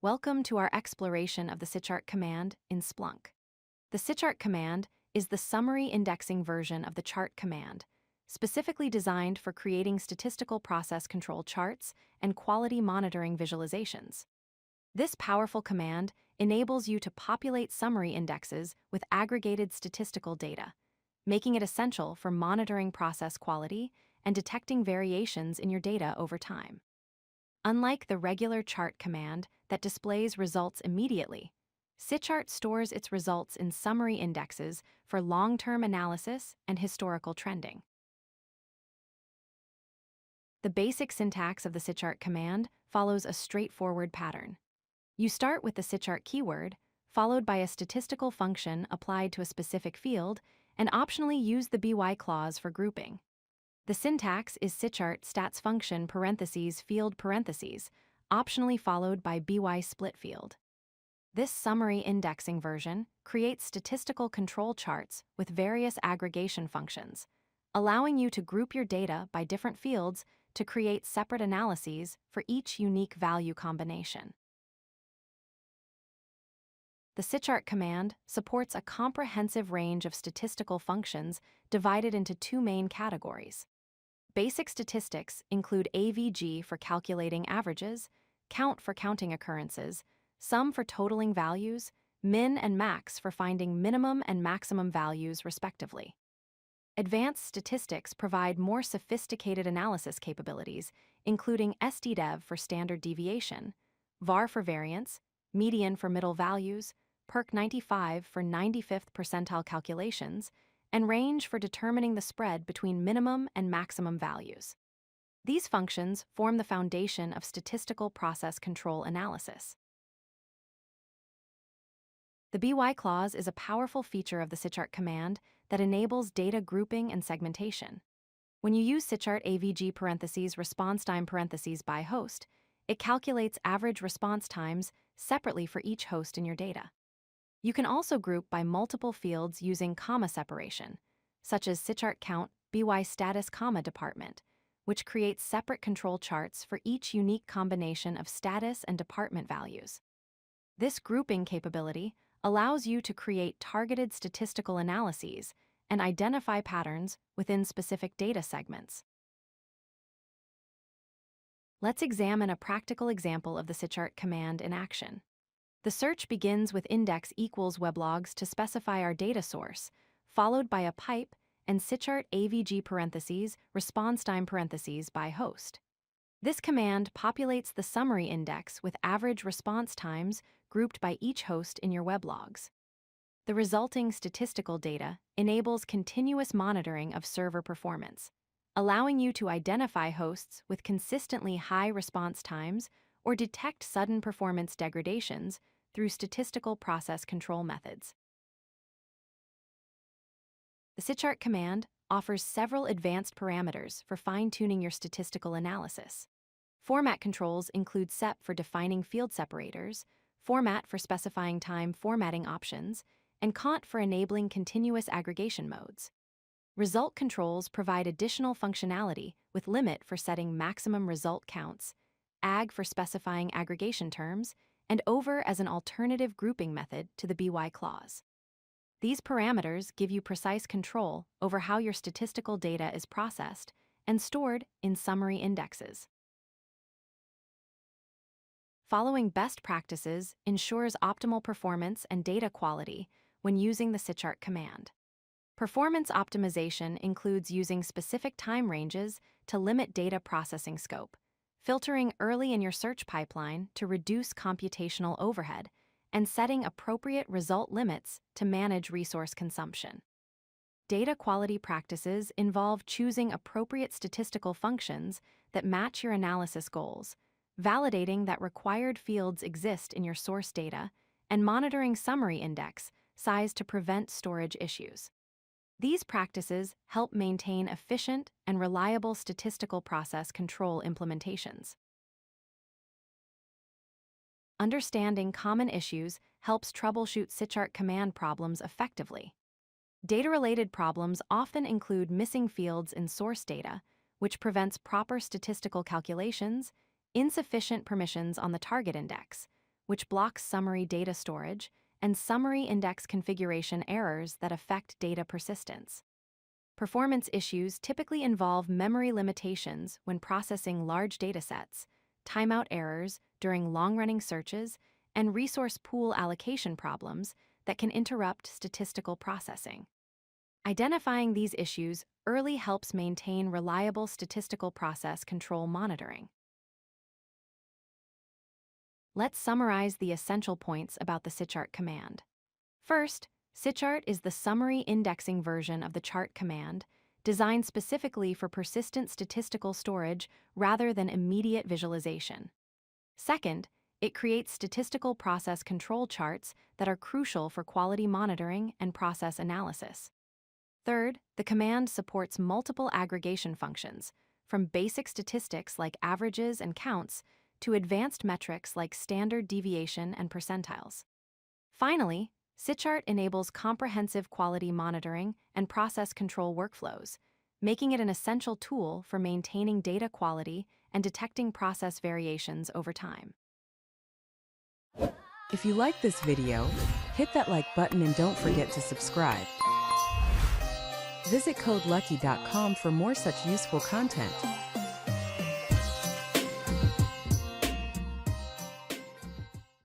Welcome to our exploration of the sichart command in Splunk. The sichart command is the summary indexing version of the chart command, specifically designed for creating statistical process control charts and quality monitoring visualizations. This powerful command enables you to populate summary indexes with aggregated statistical data, making it essential for monitoring process quality and detecting variations in your data over time. Unlike the regular chart command that displays results immediately, sichart stores its results in summary indexes for long-term analysis and historical trending. The basic syntax of the sichart command follows a straightforward pattern. You start with the sichart keyword, followed by a statistical function applied to a specific field, and optionally use the by clause for grouping. The syntax is sichart stats function parentheses field parentheses, optionally followed by by split field. This summary indexing version creates statistical control charts with various aggregation functions, allowing you to group your data by different fields to create separate analyses for each unique value combination. The sichart command supports a comprehensive range of statistical functions divided into two main categories. Basic statistics include AVG for calculating averages, count for counting occurrences, sum for totaling values, min and max for finding minimum and maximum values, respectively. Advanced statistics provide more sophisticated analysis capabilities, including stdev for standard deviation, var for variance, median for middle values, perc 95 for 95th percentile calculations, and range for determining the spread between minimum and maximum values. These functions form the foundation of statistical process control analysis. The by clause is a powerful feature of the sichart command that enables data grouping and segmentation. When you use sichart avg parentheses response time parentheses by host, it calculates average response times separately for each host in your data. You can also group by multiple fields using comma separation, such as sichart count by status comma department, which creates separate control charts for each unique combination of status and department values. This grouping capability allows you to create targeted statistical analyses and identify patterns within specific data segments. Let's examine a practical example of the sichart command in action. The search begins with index equals weblogs to specify our data source, followed by a pipe and sichart avg parentheses response time parentheses by host. This command populates the summary index with average response times grouped by each host in your weblogs. The resulting statistical data enables continuous monitoring of server performance, allowing you to identify hosts with consistently high response times or detect sudden performance degradations through statistical process control methods. The sichart command offers several advanced parameters for fine-tuning your statistical analysis. Format controls include sep for defining field separators, format for specifying time formatting options, and cont for enabling continuous aggregation modes. Result controls provide additional functionality with limit for setting maximum result counts, ag for specifying aggregation terms, and over as an alternative grouping method to the by clause. These parameters give you precise control over how your statistical data is processed and stored in summary indexes. Following best practices ensures optimal performance and data quality when using the sichart command. Performance optimization includes using specific time ranges to limit data processing scope, filtering early in your search pipeline to reduce computational overhead, and setting appropriate result limits to manage resource consumption. Data quality practices involve choosing appropriate statistical functions that match your analysis goals, validating that required fields exist in your source data, and monitoring summary index size to prevent storage issues. These practices help maintain efficient and reliable statistical process control implementations. Understanding common issues helps troubleshoot sichart command problems effectively. Data-related problems often include missing fields in source data, which prevents proper statistical calculations, insufficient permissions on the target index, which blocks summary data storage, and summary index configuration errors that affect data persistence. Performance issues typically involve memory limitations when processing large datasets, timeout errors during long-running searches, and resource pool allocation problems that can interrupt statistical processing. Identifying these issues early helps maintain reliable statistical process control monitoring. Let's summarize the essential points about the sichart command. First, sichart is the summary indexing version of the chart command, designed specifically for persistent statistical storage rather than immediate visualization. Second, it creates statistical process control charts that are crucial for quality monitoring and process analysis. Third, the command supports multiple aggregation functions, from basic statistics like averages and counts to advanced metrics like standard deviation and percentiles. Finally, sichart enables comprehensive quality monitoring and process control workflows, making it an essential tool for maintaining data quality and detecting process variations over time. If you like this video, hit that like button and don't forget to subscribe. Visit CodeLucky.com for more such useful content.